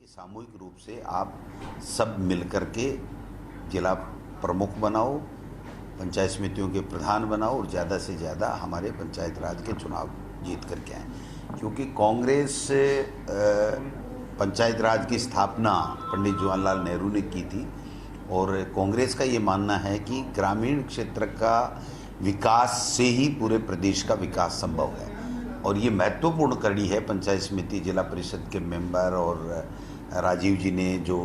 सामूहिक रूप से आप सब मिलकर के जिला प्रमुख बनाओ, पंचायत समितियों के प्रधान बनाओ और ज़्यादा से ज़्यादा हमारे पंचायत राज के चुनाव जीत करके आएँ। क्योंकि कांग्रेस पंचायत राज की स्थापना पंडित जवाहरलाल नेहरू ने की थी और कांग्रेस का ये मानना है कि ग्रामीण क्षेत्र का विकास से ही पूरे प्रदेश का विकास संभव है। और ये महत्वपूर्ण कड़ी है पंचायत समिति जिला परिषद के मेंबर और राजीव जी ने जो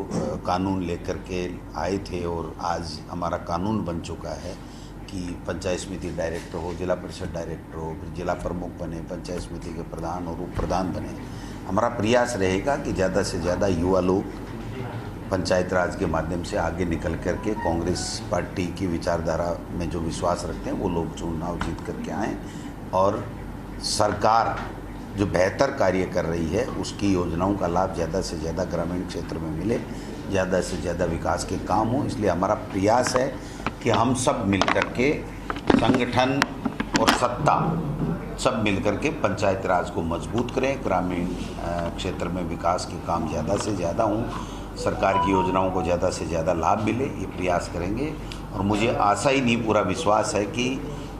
कानून लेकर के आए थे और आज हमारा कानून बन चुका है कि पंचायत समिति डायरेक्टर हो, जिला परिषद डायरेक्टर हो, फिर जिला प्रमुख बने, पंचायत समिति के प्रधान और उप प्रधान बने। हमारा प्रयास रहेगा कि ज़्यादा से ज़्यादा युवा लोग पंचायत राज के माध्यम से आगे निकल करके कांग्रेस पार्टी की विचारधारा में जो विश्वास रखते हैं वो लोग चुनाव जीत करके आएँ और सरकार जो बेहतर कार्य कर रही है उसकी योजनाओं का लाभ ज़्यादा से ज़्यादा ग्रामीण क्षेत्र में मिले, ज़्यादा से ज़्यादा विकास के काम हो। इसलिए हमारा प्रयास है कि हम सब मिलकर के संगठन और सत्ता सब मिलकर के पंचायत राज को मजबूत करें, ग्रामीण क्षेत्र में विकास के काम ज़्यादा से ज़्यादा हों, सरकार की योजनाओं को ज़्यादा से ज़्यादा लाभ मिले, ये प्रयास करेंगे। और मुझे आशा ही नहीं पूरा विश्वास है कि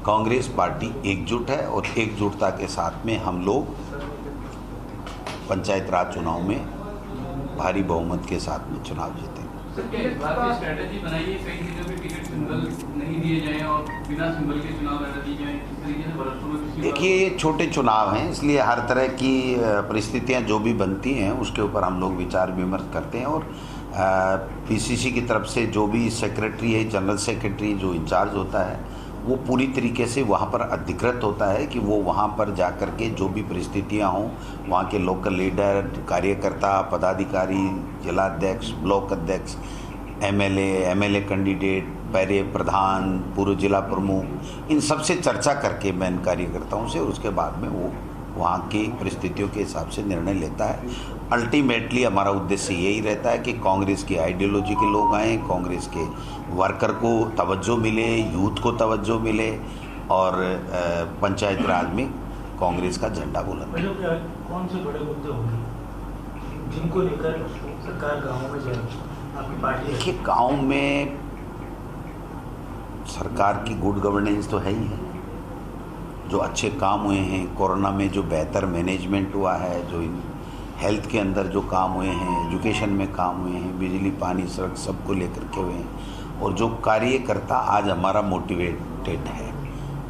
कांग्रेस पार्टी एकजुट है और एकजुटता के साथ में हम लोग पंचायत राज चुनाव में भारी बहुमत के साथ में चुनाव जीतेंगे। सर, क्या इस बात की स्ट्रेटजी बनाई है कई चीज़ों पे टिकट सिंबल नहीं दिए जाएं और बिना सिंबल के चुनाव लड़ा दिए जाएं, इस तरीके से बरसों में? देखिए, ये छोटे चुनाव हैं, इसलिए हर तरह की परिस्थितियां जो भी बनती हैं उसके ऊपर हम लोग विचार विमर्श करते हैं और पीसीसी की तरफ से जो भी सेक्रेटरी है, जनरल सेक्रेटरी जो इंचार्ज होता है वो पूरी तरीके से वहाँ पर अधिकृत होता है कि वो वहाँ पर जा कर के जो भी परिस्थितियाँ हों, वहाँ के लोकल लीडर, कार्यकर्ता, पदाधिकारी, जिला अध्यक्ष, ब्लॉक अध्यक्ष, एमएलए कैंडिडेट, पहले प्रधान, पूर्व जिला प्रमुख, इन सब से चर्चा करके मैं इन कार्यकर्ताओं से और उसके बाद में वो वहाँ की परिस्थितियों के हिसाब से निर्णय लेता है। अल्टीमेटली हमारा उद्देश्य यही रहता है कि कांग्रेस की आइडियोलॉजी के लोग आएँ, कांग्रेस के वर्कर को तवज्जो मिले, यूथ को तवज्जो मिले और पंचायत राज में कांग्रेस का झंडा बुलंद। कौन से बड़े मुद्दे होंगे जिनको लेकर सरकार गाँव में जाएगी आपकी पार्टी? देखिए, गाँव में सरकार की गुड गवर्नेंस तो है ही है, जो अच्छे काम हुए हैं, कोरोना में जो बेहतर मैनेजमेंट हुआ है, जो हेल्थ के अंदर जो काम हुए हैं, एजुकेशन में काम हुए हैं, बिजली पानी सड़क सबको लेकर के हुए हैं और जो कार्यकर्ता आज हमारा मोटिवेटेड है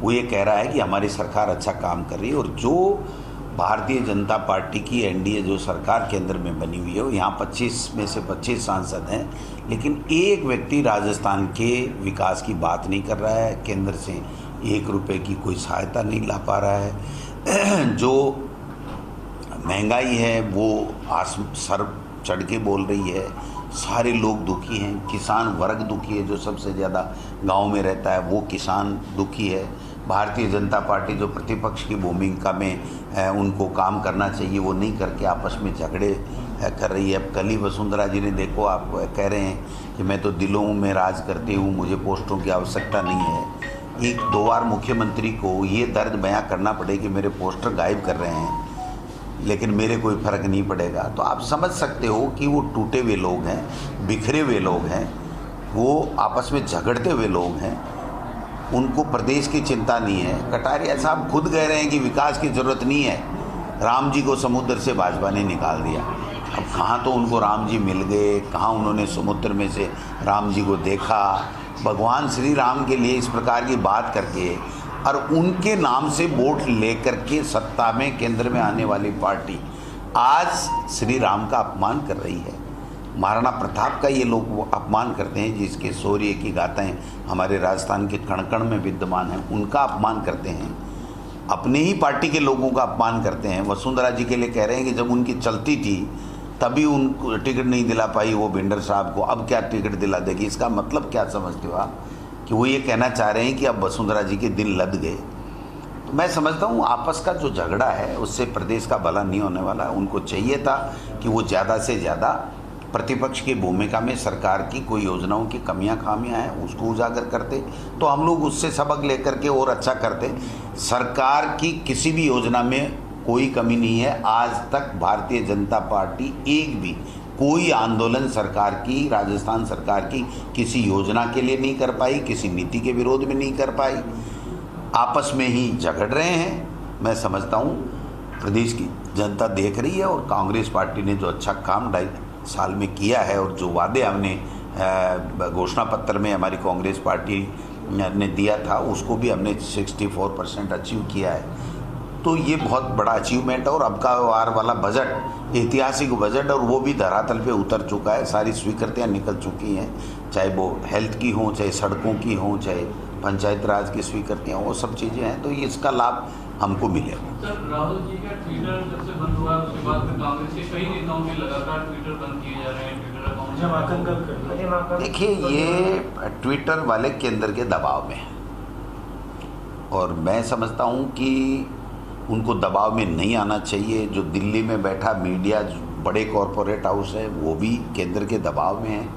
वो ये कह रहा है कि हमारी सरकार अच्छा काम कर रही है। और जो भारतीय जनता पार्टी की एनडीए जो सरकार केंद्र में बनी हुई है, यहाँ 25 में से 25 सांसद हैं, लेकिन एक व्यक्ति राजस्थान के विकास की बात नहीं कर रहा है, केंद्र से 1 रुपये की कोई सहायता नहीं ला पा रहा है, जो महंगाई है वो सर चढ़ के बोल रही है, सारे लोग दुखी हैं, किसान वर्ग दुखी है, जो सबसे ज़्यादा गांव में रहता है वो किसान दुखी है। भारतीय जनता पार्टी जो प्रतिपक्ष की भूमिका में उनको काम करना चाहिए वो नहीं करके आपस में झगड़े कर रही है। अब कल ही वसुंधरा जी ने देखो, आप कह रहे हैं कि मैं तो दिलों में राज करती हूँ, मुझे पोस्टों की आवश्यकता नहीं है। 1-2 बार मुख्यमंत्री को ये दर्द बयां करना पड़े कि मेरे पोस्टर गायब कर रहे हैं लेकिन मेरे कोई फ़र्क नहीं पड़ेगा, तो आप समझ सकते हो कि वो टूटे हुए लोग हैं, बिखरे हुए लोग हैं, वो आपस में झगड़ते हुए लोग हैं, उनको प्रदेश की चिंता नहीं है। कटारिया साहब खुद कह रहे हैं कि विकास की ज़रूरत नहीं है, राम जी को समुद्र से भाजपा ने निकाल दिया। अब कहाँ तो उनको राम जी मिल गए, कहाँ उन्होंने समुद्र में से राम जी को देखा। भगवान श्री राम के लिए इस प्रकार की बात करके और उनके नाम से वोट लेकर के सत्ता में केंद्र में आने वाली पार्टी आज श्री राम का अपमान कर रही है। महाराणा प्रताप का ये लोग अपमान करते हैं, जिसके शौर्य की गाथाएं हमारे राजस्थान के कण कण में विद्यमान हैं, उनका अपमान करते हैं, अपने ही पार्टी के लोगों का अपमान करते हैं। वसुंधरा जी के लिए कह रहे हैं कि जब उनकी चलती थी तभी उनको टिकट नहीं दिला पाई वो भिंडर साहब को, अब क्या टिकट दिला देगी? इसका मतलब क्या समझते हो आप? कि वो ये कहना चाह रहे हैं कि अब वसुंधरा जी के दिन लद गए। तो मैं समझता हूँ आपस का जो झगड़ा है उससे प्रदेश का भला नहीं होने वाला। उनको चाहिए था कि वो ज़्यादा से ज़्यादा प्रतिपक्ष की भूमिका में सरकार की कोई योजनाओं की कमियां खामियां हैं उसको उजागर करते, तो हम लोग उससे सबक लेकर के और अच्छा करते। सरकार की किसी भी योजना में कोई कमी नहीं है। आज तक भारतीय जनता पार्टी एक भी कोई आंदोलन सरकार की, राजस्थान सरकार की किसी योजना के लिए नहीं कर पाई, किसी नीति के विरोध में नहीं कर पाई, आपस में ही झगड़ रहे हैं। मैं समझता हूँ प्रदेश की जनता देख रही है, और कांग्रेस पार्टी ने जो अच्छा काम 2.5 साल में किया है और जो वादे हमने घोषणा पत्र में हमारी कांग्रेस पार्टी ने दिया था उसको भी हमने 64% अचीव किया है। तो ये बहुत बड़ा अचीवमेंट है। और अब का वार वाला बजट ऐतिहासिक बजट, और वो भी धरातल पे उतर चुका है, सारी स्वीकृतियाँ निकल चुकी हैं, चाहे वो हेल्थ की हों, चाहे सड़कों की हों, चाहे पंचायत राज की स्वीकृतियाँ, वो सब चीज़ें हैं। तो इसका लाभ हमको मिलेगा। सर, राहुल जी का ट्विटर जब से बंद हुआ उसके बाद में कांग्रेस के कई नेताओं के लगातार ट्विटर बंद किए जा रहे हैं, ट्विटर अकाउंट। देखिए, ये ट्विटर वाले केंद्र के दबाव में है, और मैं समझता हूँ कि उनको दबाव में नहीं आना चाहिए। जो दिल्ली में बैठा मीडिया, बड़े कॉरपोरेट हाउस है, वो भी केंद्र के दबाव में है,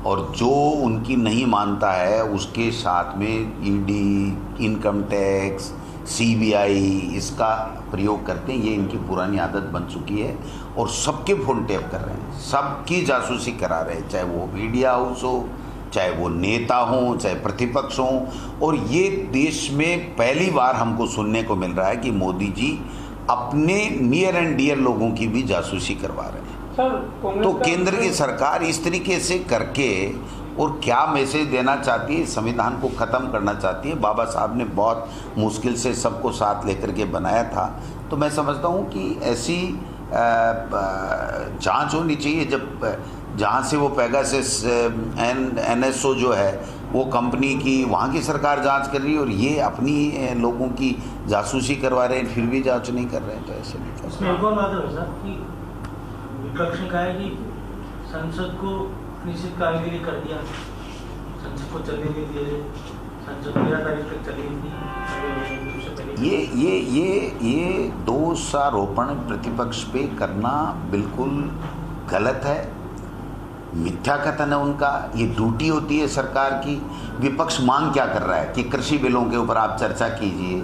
और जो उनकी नहीं मानता है उसके साथ में ईडी, इनकम टैक्स, सीबीआई इसका प्रयोग करते हैं। ये इनकी पुरानी आदत बन चुकी है, और सबके फ़ोन टैप कर रहे हैं, सबकी जासूसी करा रहे हैं, चाहे वो मीडिया हाउस हो, चाहे वो नेता हों, चाहे प्रतिपक्ष हों। और ये देश में पहली बार हमको सुनने को मिल रहा है कि मोदी जी अपने नियर एंड डियर लोगों की भी जासूसी करवा रहे हैं। तो केंद्र की सरकार इस तरीके से करके और क्या मैसेज देना चाहती है, संविधान को ख़त्म करना चाहती है। बाबा साहब ने बहुत मुश्किल से सबको साथ लेकर के बनाया था। तो मैं समझता हूँ कि ऐसी जांच होनी चाहिए। जब जहाँ से वो पेगासस NSO जो है वो कंपनी की, वहाँ की सरकार जांच कर रही है, और ये अपनी लोगों की जासूसी करवा रहे हैं, फिर भी जांच नहीं कर रहे हैं। तो ऐसे नहीं कर इसमें एक और बात है साहब कि विपक्ष ने कहा है कि संसद को निश्चित कार्य के लिए कर दिया, संसद को चलने नहीं दिए, संसद 13 तारीख तक चलेगी। ये दोषारोपण प्रतिपक्ष पे करना बिल्कुल गलत है, मिथ्या कथन है उनका। ये ड्यूटी होती है सरकार की। विपक्ष मांग क्या कर रहा है कि कृषि बिलों के ऊपर आप चर्चा कीजिए।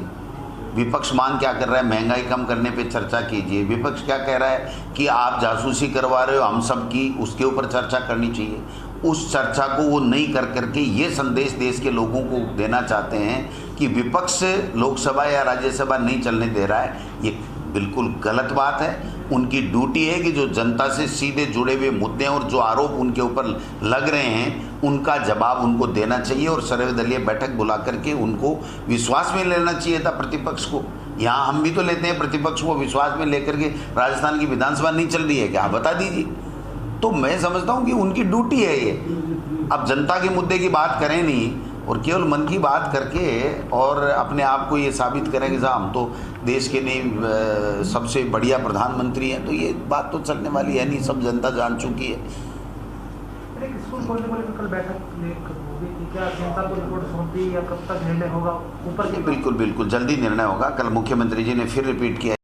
विपक्ष मांग क्या कर रहा है, महंगाई कम करने पे चर्चा कीजिए। विपक्ष क्या कह रहा है कि आप जासूसी करवा रहे हो हम सब की, उसके ऊपर चर्चा करनी चाहिए। उस चर्चा को वो नहीं कर करके ये संदेश देश के लोगों को देना चाहते हैं कि विपक्ष लोकसभा या राज्यसभा नहीं चलने दे रहा है। ये बिल्कुल गलत बात है। उनकी ड्यूटी है कि जो जनता से सीधे जुड़े हुए मुद्दे और जो आरोप उनके ऊपर लग रहे हैं उनका जवाब उनको देना चाहिए, और सर्वदलीय बैठक बुला करके उनको विश्वास में लेना चाहिए था प्रतिपक्ष को। यहाँ हम भी तो लेते हैं प्रतिपक्ष को विश्वास में लेकर के। राजस्थान की विधानसभा नहीं चल रही है क्या, बता दीजिए। तो मैं समझता हूँ कि उनकी ड्यूटी है ये। अब जनता के मुद्दे की बात करें नहीं और केवल मन की बात करके और अपने आप को ये साबित करें कि साहब हम तो देश के नहीं सबसे बढ़िया प्रधानमंत्री हैं, तो ये बात तो चलने वाली है नहीं, सब जनता जान चुकी है। स्कूल खोलने को लेकर कल बैठक होगी, क्या जनता को रिपोर्ट सौंपी या कब तक निर्णय होगा ऊपर? बिल्कुल बिल्कुल जल्दी निर्णय होगा। कल मुख्यमंत्री जी ने फिर रिपीट किया